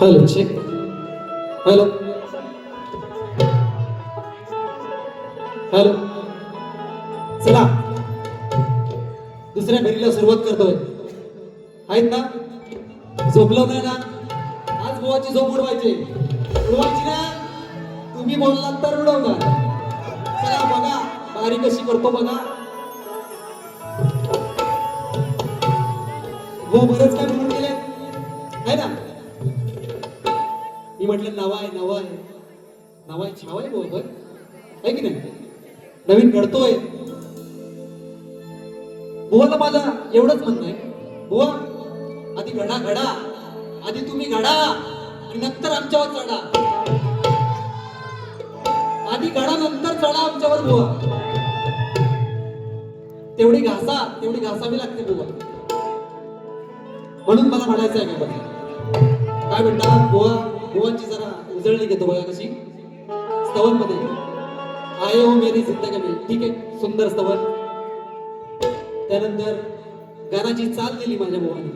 Hello check. Hello hello. चला दुसऱ्या फेरीला सुरुवात करतोय. आहेत ना? झोपलो नाही ना? आज बुवाची झोप उडवायची. उडवायची ना? तुम्ही बोललात तर उडवणार. चला बघा बारी कशी करतो बघा. हो बरेच काय म्हणून गेले आहे ना. मी म्हटलं नवाय नवाय नवाय छावाय बरोबर आहे की नाही. नवीन घडतोय. बुवाला माझा एवढंच म्हणणं आहे. बुवा आधी घडा घडा. आधी तुम्ही घडा आणि नंतर आमच्यावर चढा. आधी घडा नंतर चढा आमच्यावर बुवा. तेवढी घासावी लागते बुवा. म्हणून मला म्हणायचं आहे का बघा काय म्हणतात बुवा. बुवांची जरा उजळणी घेतो बघा कशी स्तवन मध्ये. आये हो मेरी जिंदगी में. ठीक आहे सुंदर स्तवन. त्यानंतर गाण्याची चाल दिली माझ्या बुवाने.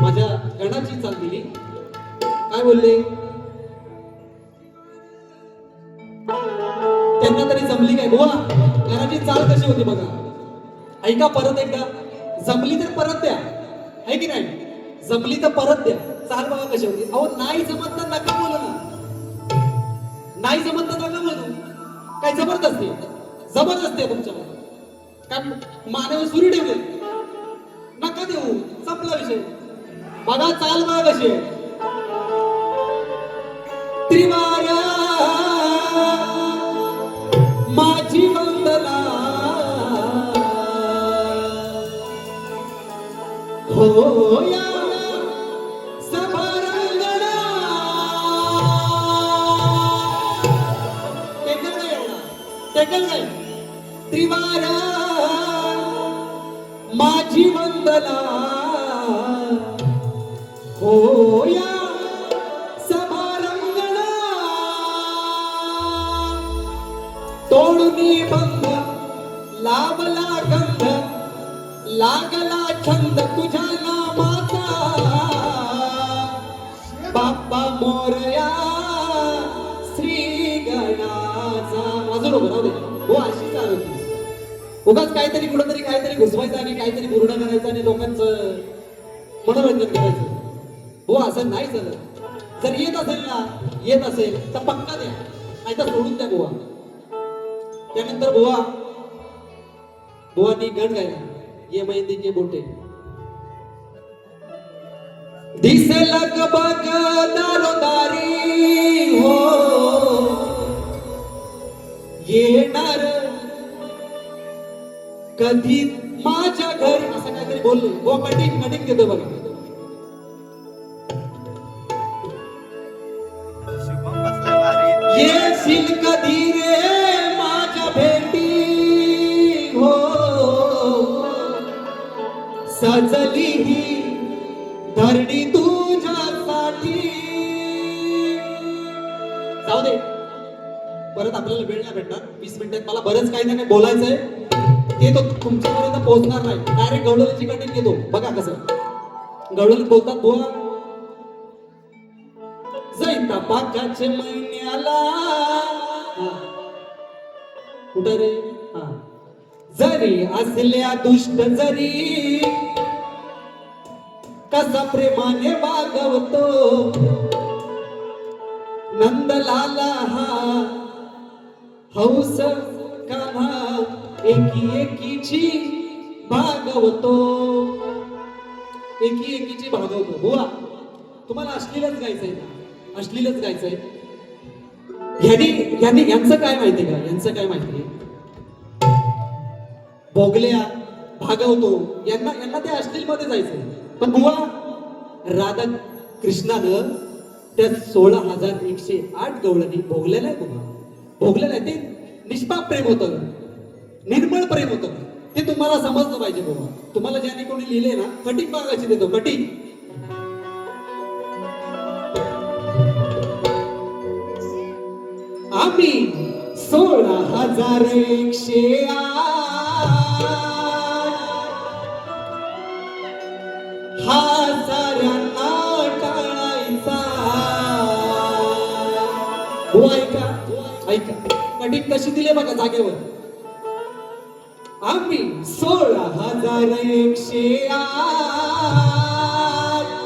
माझ्या गाण्याची चाल दिली. काय बोलले त्यांना तरी जमली काय बुवा. गाण्याची चाल कशी होती बघा. ऐका परत एकदा. जमली तर परत द्या आहे की नाही. जमली तर परत द्या. चाल बघा कशी होती. अहो नाही जमत तर नका बोलू ना. नाही जमत तर नका बोलू. काय जबरदस्ती जबरदस्ती आहे तुमच्यावर. काय मानव सुरी ठेवले नका देऊ. संपला विषय. बघा चाल बघा कशी आहे. त्रिवारा माझी वंदना हो या सभारंगणा. टेकल काय त्रिवारा माझी वंदना हो या सभारंगणा. तोडूनी बंध लावला गंध लागला छंद तुझ्या नामाचा. बाप्पा मोरया श्री गणाचा. वाजू नको राहू दे हो. अशी चालू होती. उगाच काहीतरी कुठंतरी काहीतरी घुसवायचं आणि काहीतरी पूर्ण करायचं आणि लोकांचं मनोरंजन करायचं. हो असं नाही झालं. जर येत असेल तर पक्का द्या नाही तर सोडून द्या बुवा. त्यानंतर बुवानी गण गायला. ये मेहंदी के बोटे दिसला ग बघ दारोदारी हो येणार कधी माझ्या घरी. असं काहीतरी बोललो. बुवा कटिंग घेतो बघा. येशील कधी रे माझ्या भेटी हो. सजली ही धरणी तुझ्यासाठी. जाऊ दे परत आपल्याला वेळ नाही भेटणार. 20 मिनिटात मला बरंच काही ना काही बोलायचंय. ते तो तुमच्यापर्यंत पोहोचणार नाही. डायरेक्ट गवळलीची कटिंग घेतो बघा कसं गवळली बोलतात बुवा. जैता पाकाच्या महिन्याला कुठं रे हा. जरी असल्या दुष्ट जरी कसा प्रेमाने वागवतो नंदलाला हा हौस कान्हा एकीची भागवतो. एकीची भागवतो. बुवा तुम्हाला अश्लीलच गायचंय ना. अश्लीलच गायचंय. यांचं काय माहिती का. यांचं काय माहिती भोगल्या भागवतो यांना ते अश्लील मध्ये जायचंय. पण बुवा राधा कृष्णानं त्या 16,108 गवळणी भोगलेलं आहे. बुवा भोगलेलं आहे. ते निष्पाप प्रेम होतं. निर्मळ प्रेम होतं. ते तुम्हाला समजलं पाहिजे बुवा. तुम्हाला ज्याने कोणी लिहिले ना कटिंग मागायची देतो कटिंग. आम्ही 16,108 हा साऱ्यांना टाळायचा हो ऐका ऐका कटिंग कशी दिली बघा जागेवर आम्ही 16,108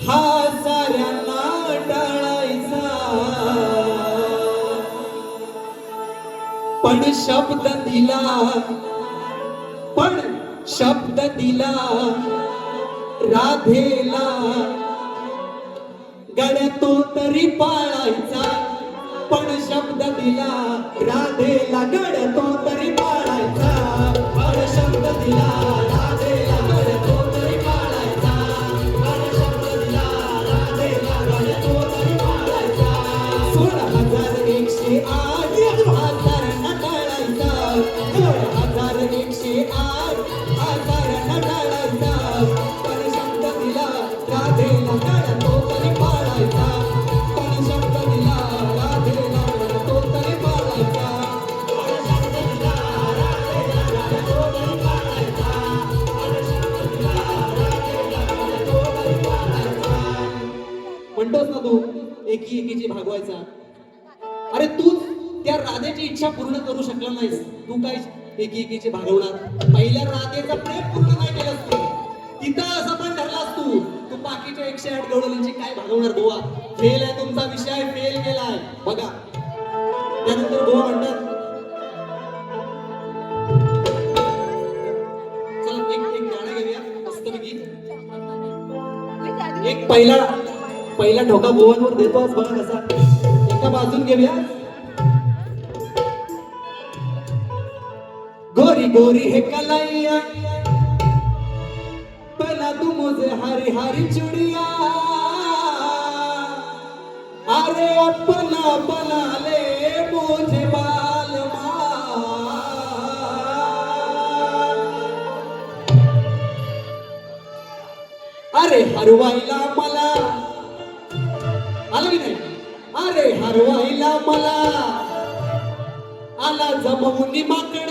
हा साऱ्यांना टाळायचा पण शब्द दिला राधेला गड्या तो तरी पाळायचा पण शब्द दिला राधेला गड्या तो तरी पाळायचा पण शब्द दिला राधेला गड्या तो तरी पाळायचा पण शब्द दिला राधेला गड्या तो तरी पाळायचा 16,108 हजारांना टाळायचा 16,108 हजारांना टाळायचा पण शब्द दिला राधेला गड्या तो तरी पाळायचा पण शब्द दिला राधेला गड्या तो तरी पाळायचा पण शब्द दिला राधेला गड्या तो तरी पाळायचा पण शब्द दिला राधेला गड्या तो तरी पाळायचा म्हणतोस ना तू एकीची भागवायचा अरे तू त्या राधेची इच्छा पूर्ण करू शकला नाहीस तू काय एकीची भागवणार पहिल्या राधेचं प्रेम पूर्ण नाही केलंस तू तिथं असं पण ठरलास तू बाकीच्या 108 गवळणींची काय भागवणार गोवा फेल आहे तुमचा विषय फेल केलाय बघा त्यानंतर गोवा म्हणतात चला एक गाणं घेऊया मस्तपैकी एक पहिला ठोका गोवांवर देतो आज बघा कसा एका बाजून घेऊया गोरी गोरी है कलाइया पहला तू मुझे हरी हरी चुड़िया अरे अपना बना ले मुझे बालमा अरे हरवायला मला आलं की नाही अरे हरवायला मला आला जमवून माकड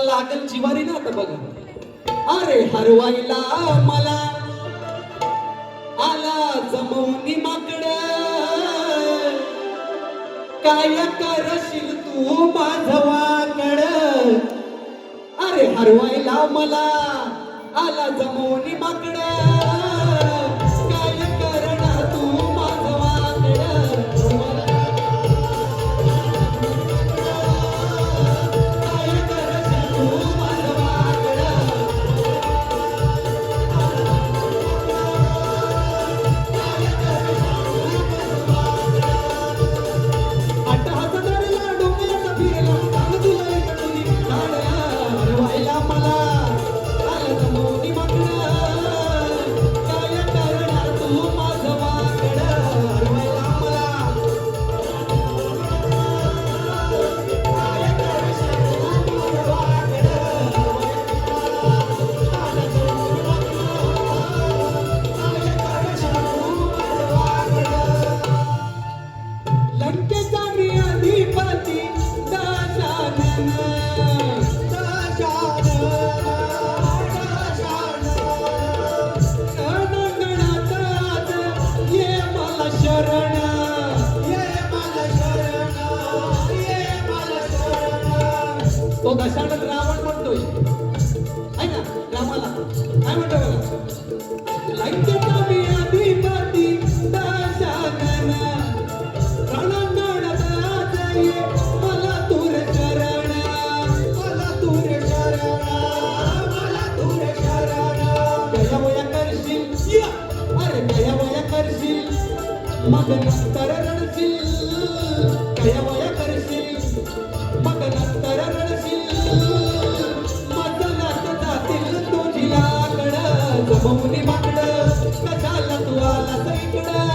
लागल जिवारी ना आता बघा अरे हरवायला मला आला जमवून माकड काय करशील तू माझवाकड अरे हरवायला मला आला जमवून माकड काय करणार तू माझवाकड तो दशानन रावण म्हणतोय आहे ना रामाला काय म्हणतो बघा लंकेचा मी अधिपती दशानन रणंगणात ये मला तुर शरण मला तुर शरण मला तुर शरण गया वया करशील अरे गया वया करशील मग नंतर रडशील गया वया करशील मग नंतर जमवून माकड कशाला तू आला सईकडं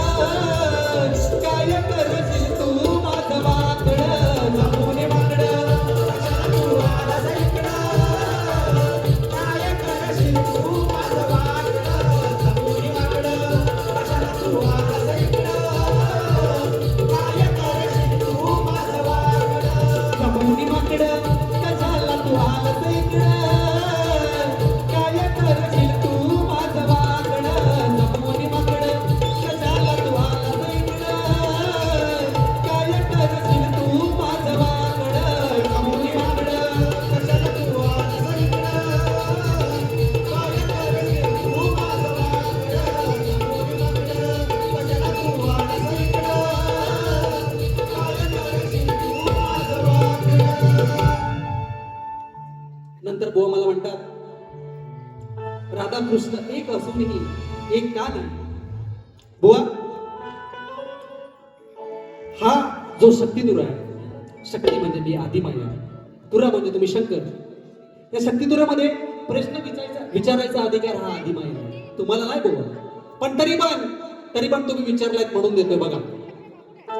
काय करशील तू माझं वाकड जमवून माकड कशाला तू आला सईकडं काय करशील तू माझं वाकड जमवून माकड कशाला तू आला सईकडं काय करशील तू माझं वाकड जमवून माकड कशाला तू आला सईकडं काय करशील तू माझं वाकड जमवून माकड राधाकृष्ण एक असूनही एक का नाही? बुवा, हा जो शक्तिदुरा आहे, शक्ती म्हणजे मी आदिमाया, तुरा म्हणजे तुम्ही शंकर, या शक्तिदुरामध्ये प्रश्न विचारायचा अधिकार हा आदिमाया तुम्हाला नाही बुवा. पण तरी पण तुम्ही विचारलात म्हणून देतोय बघा.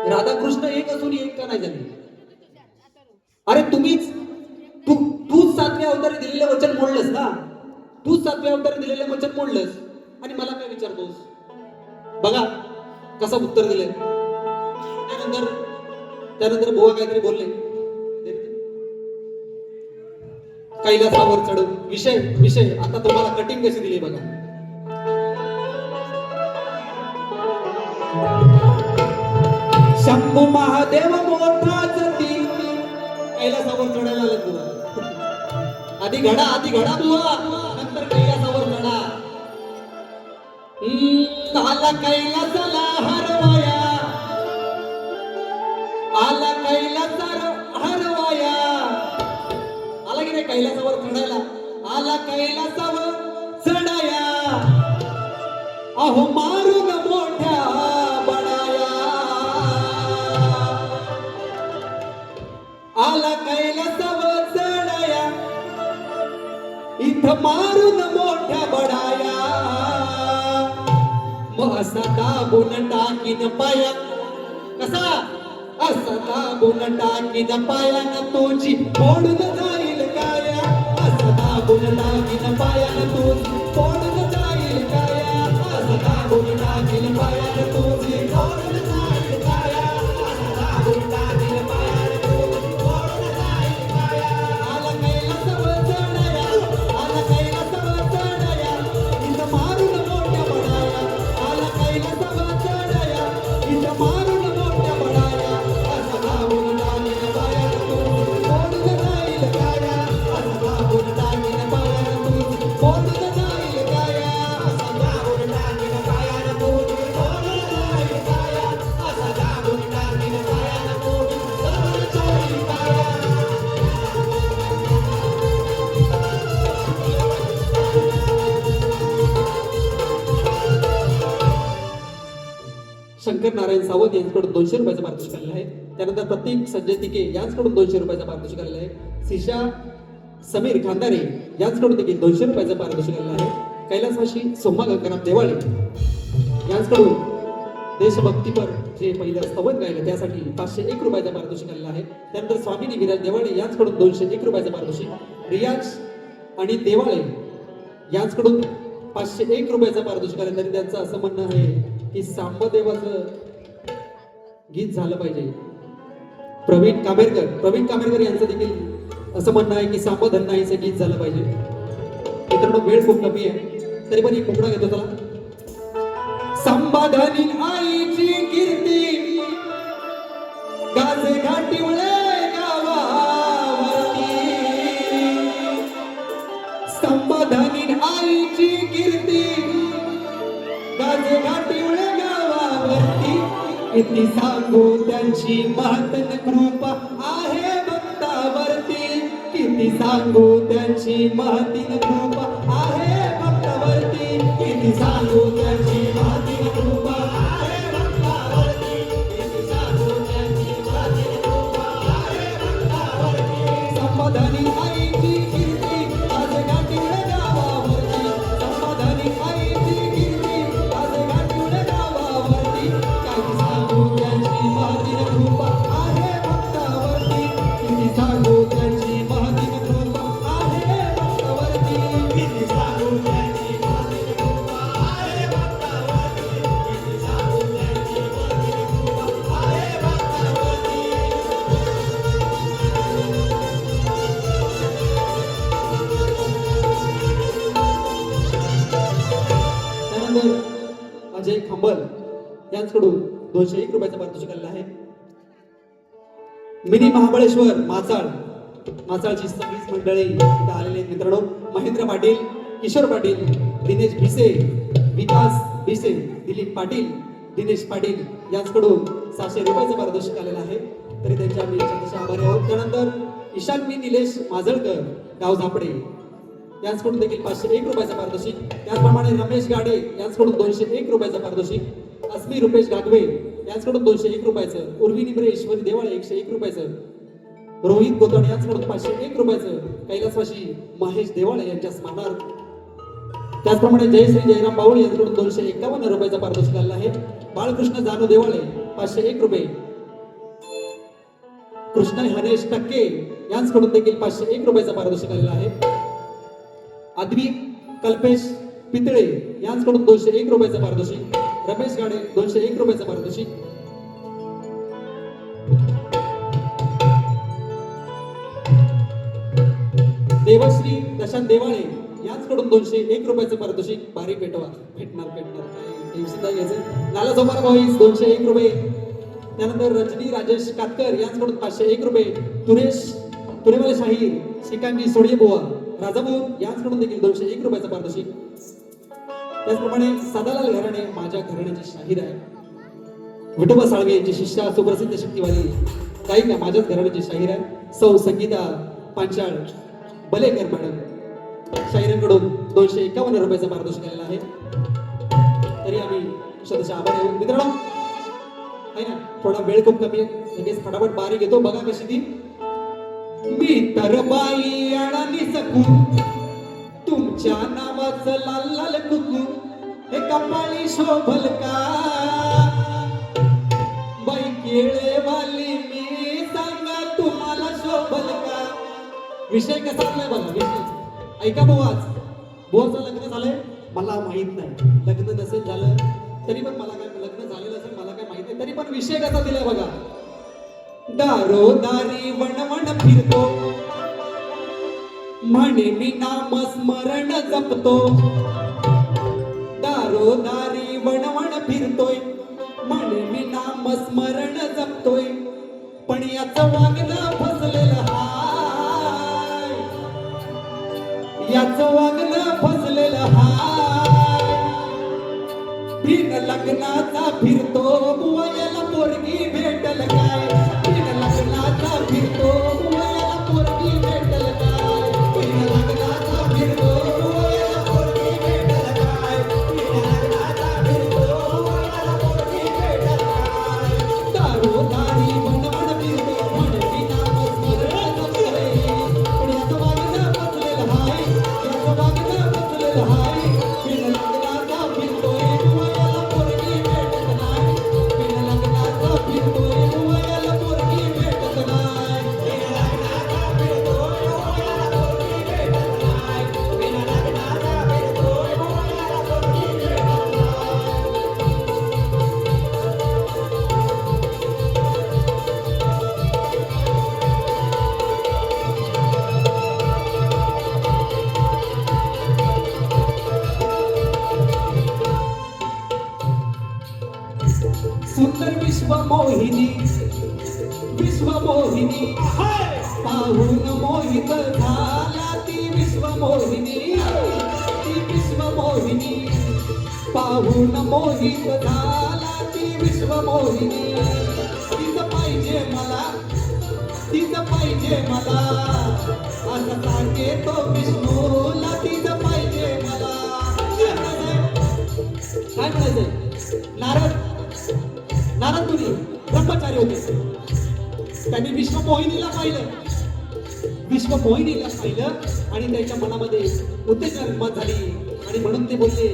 राधाकृष्ण एक असून एक का नाही झाली? अरे तूच सातव्या अवतारी दिलेले वचन मोडलंस ना, तूच सातव्या अवतारी दिलेले वचन मोडलंस आणि मला काय विचारतोस? बघा कसं उत्तर दिलंय. त्यानंतर बुवा काहीतरी बोलले, कैलासावर चढून विषय आता तुम्हाला कटिंग कशी दिली बघा. शंभू महादेव मोठा जती, कैलासावर चढायला आलं बुवा. आधी घडा बुवा, नंतर कैलासावर चढा. आला कैलासाला हरवाया, आला कैलासाला हरवाया. आला की नाही कैलासावर चढायला? आला कैलासावर चढाया, अहो मारून मोठ्या बडाया. आला कैलासावर चढाया, इथं मारून मोठ्या बडाया. मग असा दाबून टाकीन पाया, कसा असा दाबून टाकीन पायानं तुझी फोडून जाईल काया. असा दाबून टाकीन पायानं तुझी फोडून जाईल काया. असा दाबून टाकीन पायानं तुझी फोडून जाईल काया. असा दाबून टाकीन पायानं तुझी फोडून जाईल काया. आला कैलासावर चढाया, आला कैलासावर चढाया, इथं मारून मोठ्या बडाया. आला कैलासावर चढाया, इथं मारून मोठ्या बडाया. असा दाबून टाकीन पायानं तुझी फोडून जाईल काया. असा दाबून टाकीन पायानं तुझी फोडून जाईल काया. असा दाबून टाकीन पायानं तुझी फोडून जाईल काया. असा दाबून टाकीन पायानं तुझी फोडून जाईल काया. शंकर नारायण सावंत यांच्याकडून 200 रुपयाचा पारितोषिक आलेला आहे. त्यानंतर प्रतीक संजय तिके यांच्याकडून 200 रुपयाचा पारितोषिक आलेला आहे. शिशा समीर खांदारे यांच्याकडून देखील 200 रुपयाचा पारितोषिक आलेला आहे. कैलासवासी सोमा गंगाराम देवाळे यांच्याकडून देशभक्तीपर जे पहिलं स्तवन गायलं त्यासाठी 501 रुपयाचा पारितोषिक आलेला आहे. त्यानंतर स्वामिनी विराज देवाळे यांच्याकडून 201 रुपयाचा पारितोषिक. रियाज आणि देवाळे यांच्याकडून 501 रुपयाचा पारितोषिक आले. तरी त्यांचं असं म्हणणं आहे की सांबदेवाचं गीत झालं पाहिजे. प्रवीण कामेरकर यांचं देखील असं म्हणणं आहे की सांबधन्नाईचं गीत झालं पाहिजे. मित्रांनो वेळ खूप कमी आहे, तरी पण एक मुकडा घेतो चला. संबाधनी आईची कीर्ती गाजे घाटिवळे गावावरती. संबाधनी आईची कीर्ती गाजे घाटिवळे गावावरती. किती सांगू त्यांची महतन कृपा आहे भक्तावरती. किती सांगू त्यांची महतीन कृपा आहे भक्तावरती. किती सांगू त्यांची महतीन कृपा आहे भक्तावरती. किती सांगू त्यांची महतीन कृपा आहे भक्तावरती. संबोधनी आईची कीर्ती गाजे घाटिवळे गावावरती. संबोधनी आईची कीर्ती गाजे घाटिवळे गावावरती. काही सांगू त्यांची महतीन कृपा आहे भक्तावरती. किती सांगू त्यांची महतीन कृपा आहे भक्तावरती. किती सांगू त्यांची महतीन कृपा आहे भक्तावरती. किती सांगू त्यांची महतीन कृपा आहे भक्तावरती. त्यानंतर अजय खंबल यांच्याकडून 201 रुपयाचा पारितोषिक आलेला आहे. मिनी महाबळेश्वर माचाळची सगळीच मंडळी इथं आलेले आहेत मित्रांनो. महेंद्र पाटील, किशोर पाटील, दिनेश भिसे, विकास भिसे, दिलीप पाटील, दिनेश पाटील यांच्याकडून 700 रुपयाचा पारितोषिक आलेला आहे. तरी त्यांच्या आम्ही आभारी आहोत. त्यानंतर ईशान्य निलेश माजळकर गाव झापडे यांच्याकडून देखील 501 रुपयाचा पारितोषिक. त्याचप्रमाणे रमेश गाडे यांच्याकडून 201 रुपयाचा पारितोषिक. अस्मी रुपेश गागवे यांच्याकडून 201 रुपयाचं. उर्वी निमरे ईश्वरी देवाळे 101 रुपयाचं. रोहित गोतड यांच्याकडून 501 रुपयाचं. कैलासवासी महेश देवाळे यांच्या स्मरणार्थ. त्याचप्रमाणे जयश्री जयराम बावळ यांच्याकडून 251 रुपयाचा पारितोषिक आलेला आहे. बाळकृष्ण जानू देवाळे 501 रुपये. कृष्ण हरेश टक्के यांच्याकडून देखील 501 रुपयाचा पारितोषिक आलेला आहे. अद्विक कल्पेश पितळे यांच्याकडून 201 रुपयाचा पारितोषिक. रमेश गाडे 201 रुपयाचा पारितोषिक. देवश्री दशांत देवाळे यांच्याकडून 201 रुपयाचं पारितोषिक. बारीक भेटवा भेटणार नाला सोमारा भाईस 201 रुपये. त्यानंतर रजनी राजेश कातकर यांच्याकडून 501 रुपये. तुरेवाले शाहीर श्रीकांतजी सोडिये बुवा राजापूर यांच्याकडून देखील 201 रुपयाचं पारितोषिक. त्याचप्रमाणे सदालाल घराणे माझ्या घराण्याची शाहीर आहे. विठोबा साळवे यांची शिष्या सुप्रसिद्ध शक्तिवाली गायिका माझ्याच घराण्याची शाहीर आहे सौ संगीता पांचाळ बलेकर मॅडम शाहिरांकडून 251 रुपयाचा पारितोषिक आलेला आहे. तरी आम्ही शतशः आभार आहे मित्रांनो. आहे ना थोडा वेळ खूप कमी आहे लगेच फटाफट बारी घेतो. बघा कशी ती. मी तर बाई अडाणी सकू तुमच्या नावाचं लाल लाल कुकू हे कपाळी शोभल का बाई केळेवाली मी सांगा तुम्हाला शोभल का. विषय कसा आलाय बघा. विषय ऐका बुवाचं लग्न झालंय मला माहित नाही. लग्न नसेल झालं तरी पण मला काय लग्न झालेलं असेल मला काय माहित नाही तरी पण विषय कसा दिलाय बघा. दारोदारी वणवण फिरतो म्हणे मी नामस्मरण जपतो. दारोदारी वणवण फिरतोय म्हणे मी नामस्मरण जपतोय. पण याचं वागणं फसलेलं हाय. याचं वागणं फसलेलं हाय. बिन लग्नाचा फिरतो बुवा याला पोरगी भेटल काय. बिन लग्नाचा फिरतो बुवा याला पोरगी भेटल काय. बिन लग्नाचा फिरतो बुवा याला पोरगी भेटल काय. बिन लग्नाचा फिरतो बुवा याला पोरगी भेटल काय. दारोदारी वणवण फिरतो म्हणे मी नामस्मरण जपतोय. पण याचं वागणं फसलेलं हाय. याचं वागणं फसलेलं हाय. बिन लग्नाचा फिरतोय बुवा याला पोरगी भेटत नाही. बिन लग्नाचा फिरतोय बुवा याला पोरगी भेटत नाही. बिन लग्नाचा फिरतोय बुवा याला पोरगी भेटत नाही. बिन लग्नाचा फिरतोय बुवा याला पोरगी भेटत नाही. सुंदर विश्वमोहिनी पाहून मोहित झाला ती विश्वमोहिनी. ती विश्वमोहिनी पाहून मोहित झाला ती विश्वमोहिनी. तिचं पाहिजे मला तिचं पाहिजे मला असं सांगे तो विष्णूला. तिचं पाहिजे मला. काय म्हणायचंय नारद मुनी ब्रह्मचारी होते. त्यांनी विश्वमोहिनीला पाहिलं आणि त्याच्या मनामध्ये उत्तेजना निर्माण झाली आणि म्हणून ते बोलले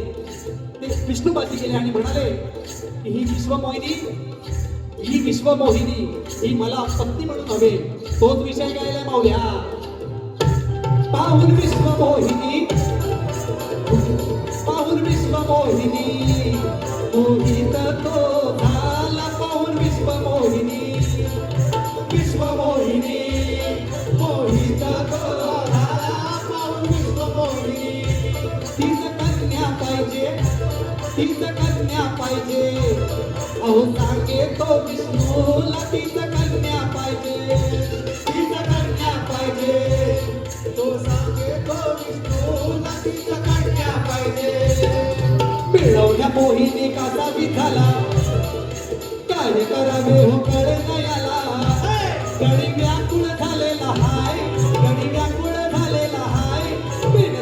ते विष्णुपाशी गेले आणि म्हणाले की ही विश्वमोहिनी ही मला पत्नी म्हणून हवे. तोच विषय गायला माऊल्या. पाहून विश्वमोहिनी मोहित तो झाला. पाहून विश्वमोहिनी मोहित तो झाला. पाहून विश्वमोहिनी. तीच कन्या पाहिजे अहो सांगे तो विष्णूला. तीच कन्या पाहिजे तो सांगे तो विष्णूला. तीच कन्या पाहिजे. मिळवल्या मोहिनी काचा विठाला काय करावे हो कळे नयाला. गडी व्याकुळ झालेला हाय. बिन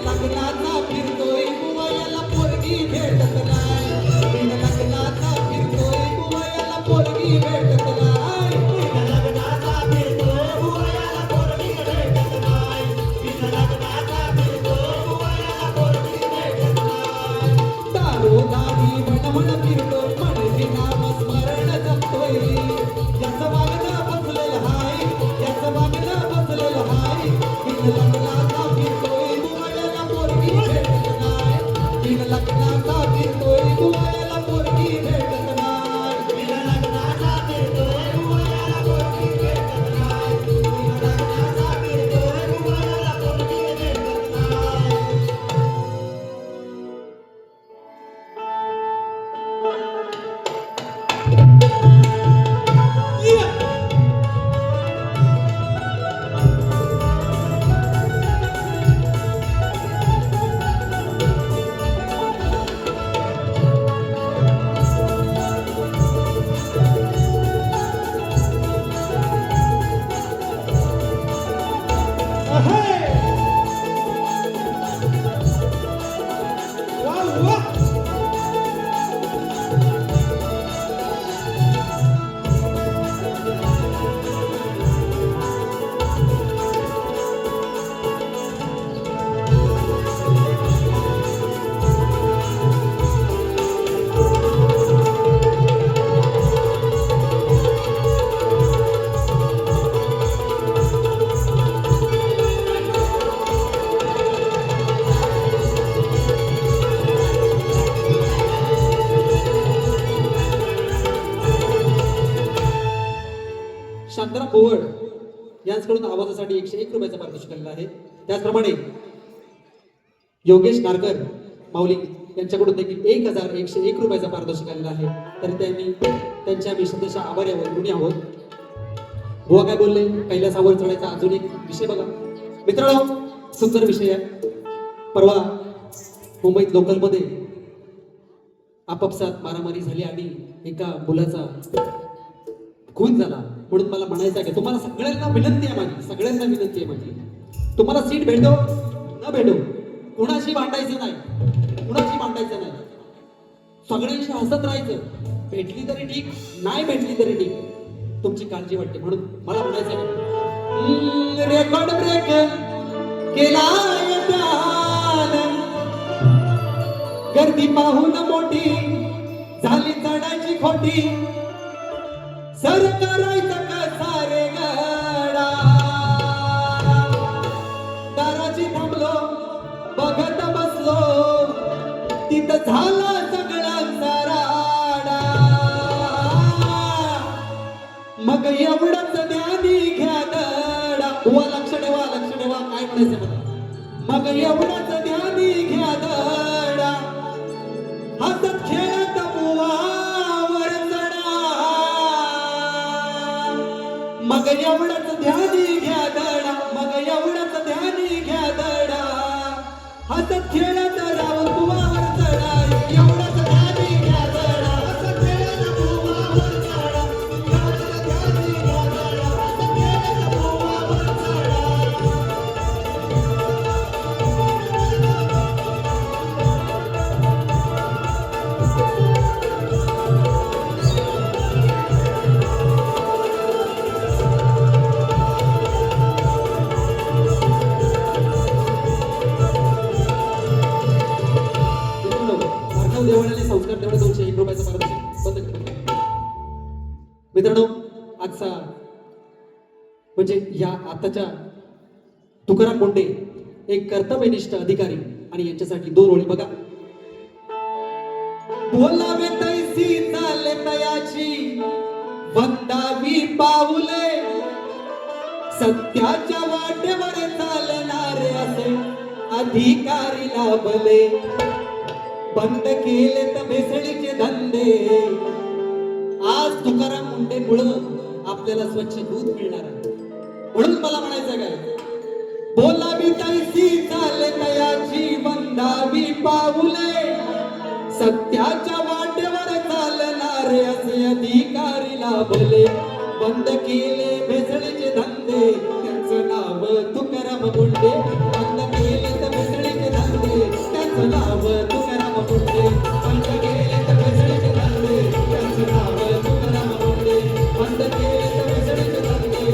बिन लग्नाचा फिरतोय गोव्याला पोरगी भेटत नाही. बिन लग्नाचा फिरतोय गोव्याला पोरगी भेटत नाही. बिन लग्नाचा फिरतोय गोव्याला पोरगी भेटत नाही. शांताराम बोवड यांच्याकडून आवाजासाठी 101 रुपयाचा पारितोषिक आलेला आहे. त्याचप्रमाणे योगेश नारकर माऊली यांच्याकडून देखील 1101 रुपयाचा पारितोषिक आलेला आहे. तर त्यांनी त्यांच्या मी सदस्य आभारी आहोत, ऋणी आहोत. बुवा काय बोलले, कैलासावर चढायचा अजून एक विषय बघा मित्रांनो, सुंदर विषय आहे. परवा मुंबईत लोकलमध्ये आपापसात मारामारी झाली आणि एका मुलाचा खून झाला. म्हणून मला म्हणायचं आहे की तुम्हाला सगळ्यांना विनंती आहे माझी, सगळ्यांना विनंती आहे माझी, तुम्हाला सीट भेटो न भेटो कुणाशी भांडायचं नाही, कुणाशी भांडायचं नाही, सगळ्यांशी हसत राहायचं. भेटली तरी ठीक, नाही भेटली तरी ठीक, तुमची काळजी वाटते. म्हणून मला म्हणायचं आहे रेकॉर्ड ब्रेक केलाय त्यानं, गर्दी पाहून मोठी झाली चढायची खोटी, सर करायचं कसा रे गडा, दाराची थांबलो बघत बसलो तिथं झाला सगळ्यांचा राडा. मग एवढंच ध्यानी घ्या दडा, वा लक्ष ठेवा, लक्ष ठेवा काय म्हणायचं मला. मग एवढंच ध्यानी घ्या दडा, हसत खेळत बुवावर चढा. मग एवढंच ध्यानी घ्या दडा, मग एवढंच ध्यानी घ्या दडा, हसत खेळत राहून बुवावर चढा. एवढंच ध्यानी घ्या दडा, हसत खेळत बुवावर चढा. एवढंच ध्यानी घ्या दडा, हसत खेळत बुवावर चढा. देवळाने संस्कार तेवढे 201 रुपयाचा पारितोषिक बंद करतो. मित्रांनो, आजचा म्हणजे या आताच्या तुकाराम मुंडे एक कर्तव्यनिष्ठ अधिकारी आणि यांच्यासाठी 2 ओळी बघा. बोलावे तैसी चाले तयाची वंदावी पाऊले, सत्याच्या वाटेवर चालणारे असे अधिकारी लाभले. बंद केले तर भेसळीचे धंदे, आज तुकाराम मुंडे मुळे आपल्याला स्वच्छ दूध मिळणार आहे. म्हणून मला म्हणायचं काय, बोलावी तैसी चाले तयाची वंदावी पाऊले, सत्याच्या वाटेवर चालणारे असे अधिकारी लाभले. बंद केले भेसळीचे धंदे, त्यांचं नाव तुकाराम मुंडे. बंद केले तर भेसळीचे धंदे, त्यांचं नाव तुकाराम मुंडे. बंद केले तर भेसळीचे धंदे, त्यांचं नाव तुकाराम मुंडे. बंद केले तर भेसळीचे धंदे.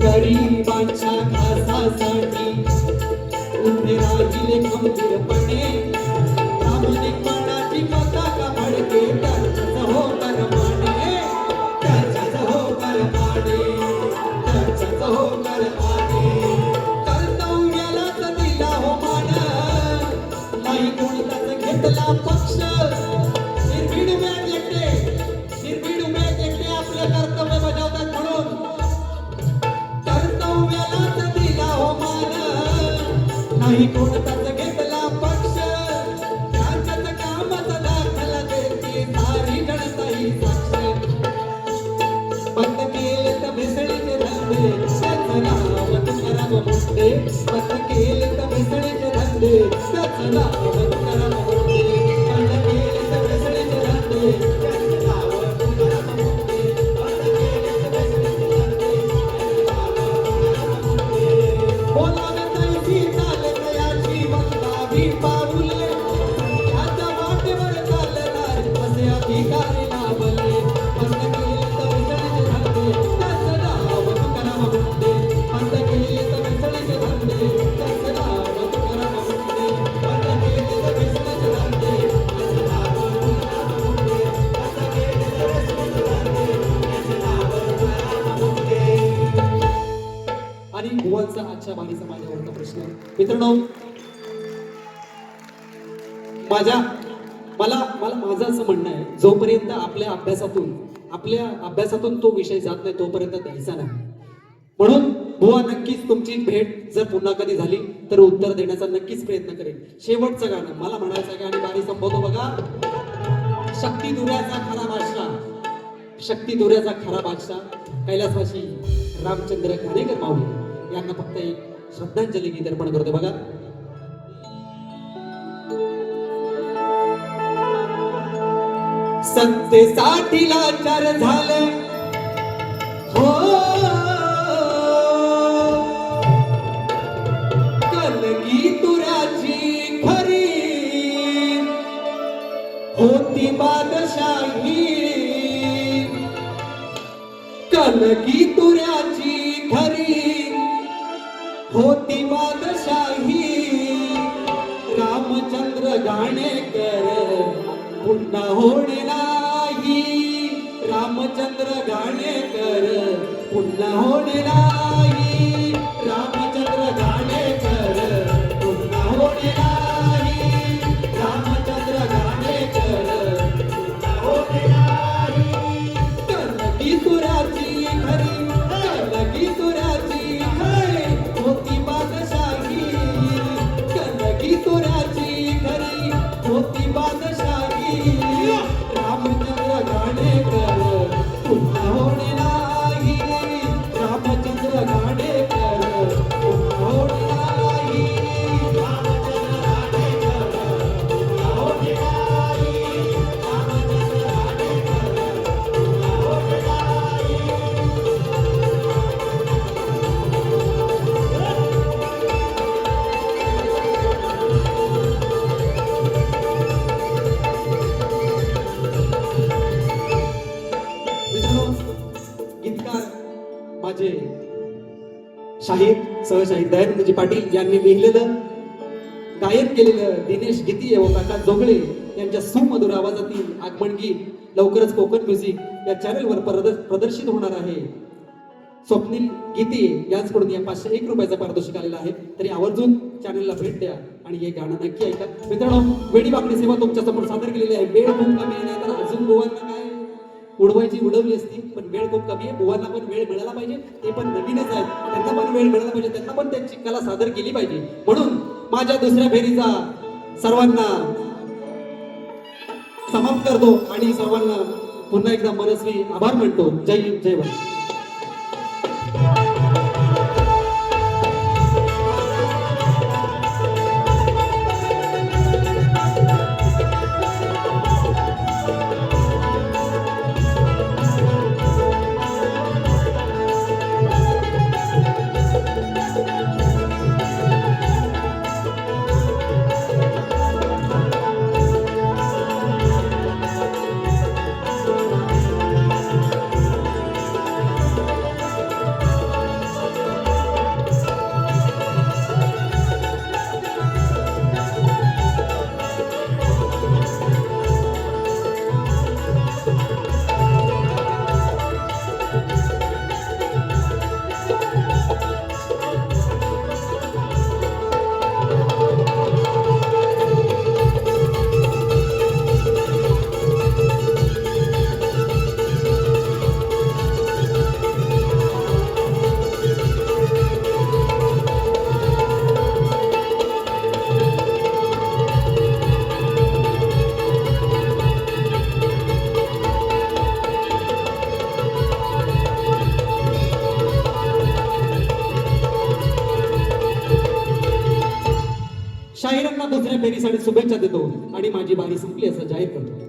गरिबांच्या घासासाठी उभे राहिले खंबीरपणे, प्रामाणिकपणाची पताका फडके. बंद केले तर भेसळीचे धंदे त्याचं नाव तुकाराम मुंडे बंद केले तर भेसळीचे धंदे त्याचं नाव तुकाराम मुंडे बंद केले तर भेसळीचे धंदे त्याचं नाव तुकाराम मुंडे बोलावे तैसी चालतयाची वक्तावी पाऊले त्याच्या वाटेवर चालणार असे अधिकारी लाभले बंद केले तर भेसळीचे धंदे त्याचं नाव तुकाराम मुंडे बंद केले तर भेसळीचे धंदे त्याचं नाव तुकाराम मुंडे बंद केले तर भेसळीचे धंदे त्याचं नाव तुकाराम मुंडे बंद केले तर भेसळीचे धंदे त्याचं नाव तुकाराम मुंडे आणि बुवांचा आजच्या बाणीचा माझ्यावरचा प्रश्न मित्रांनो मला माझं असं म्हणणं आहे जोपर्यंत आपल्या अभ्यासातून तो विषय जात नाही तोपर्यंत द्यायचा नाही म्हणून बुवा नक्कीच तुमची भेट जर पुन्हा कधी झाली तर उत्तर देण्याचा नक्कीच प्रयत्न करेल शेवटचं गाणं मला म्हणायचं आहे आणि बारी संपवतो बघा शक्ती दुऱ्याचा खरा बादशाह कैलासवासी रामचंद्र घाणेकर माऊली यांना फक्त एक श्रद्धांजली गीत अर्पण करतो बघा सत्तेसाठी लाचार झाले हो कलगी तुऱ्याची खरी होती बादशाही कलगी तुऱ्याची खरी होती बादशाही रामचंद्र घाणेकर पुन्हा होणे नाही रामचंद्र घाणेकर पुन्हा होणे नाही रामचंद्र घाणेकर पुन्हा होणे नाही रामचंद्र घाणेकर पुन्हा होणे नाही कलगी तुऱ्याची खरी कलगी तुऱ्याची खरी होती बादशाही कलगी तुऱ्याची खरी होती बादशाही रामचंद्र घाणेकर पुन्हा होणे नाही रामचंद्र घाणेकर पुन्हा होणे नाही रामचंद्र घाणेकर पुन्हा होणे नाही रामचंद्र घाणेकर पुन्हा होणे नाही मित्रांनो गीतकार माझे शाहीर सहशाहीर दयानंदजी पाटील यांनी लिहिलेलं गायन केलेलं दिनेश गीतीये व काका जोगळे यांच्या सुमधुर आवाजातील आगमन गीत लवकरच कोकण म्युझिक या चॅनलवर प्रदर्शित होणार आहे स्वप्नील गीते यांच्याकडून या 501 रुपयाचा पारितोषिक आलेला आहे तरी आवर्जून चॅनलला भेट द्या आणि हे गाणं नक्की ऐका मित्रांनो वेडी वाकडी सेवा तुमच्या समोर सादर केलेली आहे वेळ खूप कमी आहे नाही तर अजून गोवांना काय उडवायची उडवली असती पण वेळ खूप कमी आहे बुवांना पण वेळ मिळाला पाहिजे ते पण नवीनच आहेत त्यांना पण वेळ मिळाला पाहिजे त्यांना पण त्यांची कला सादर केली पाहिजे म्हणून माझ्या दुसऱ्या फेरीचा सर्वांना समाप्त करतो आणि सर्वांना पुन्हा एकदा मनस्वी आभार मानतो जय हिंद जय भारत शाहिरांना दुसऱ्या फेरीसाठी शुभेच्छा देतो आणि माझी बारी संपली असं जाहीर करतो.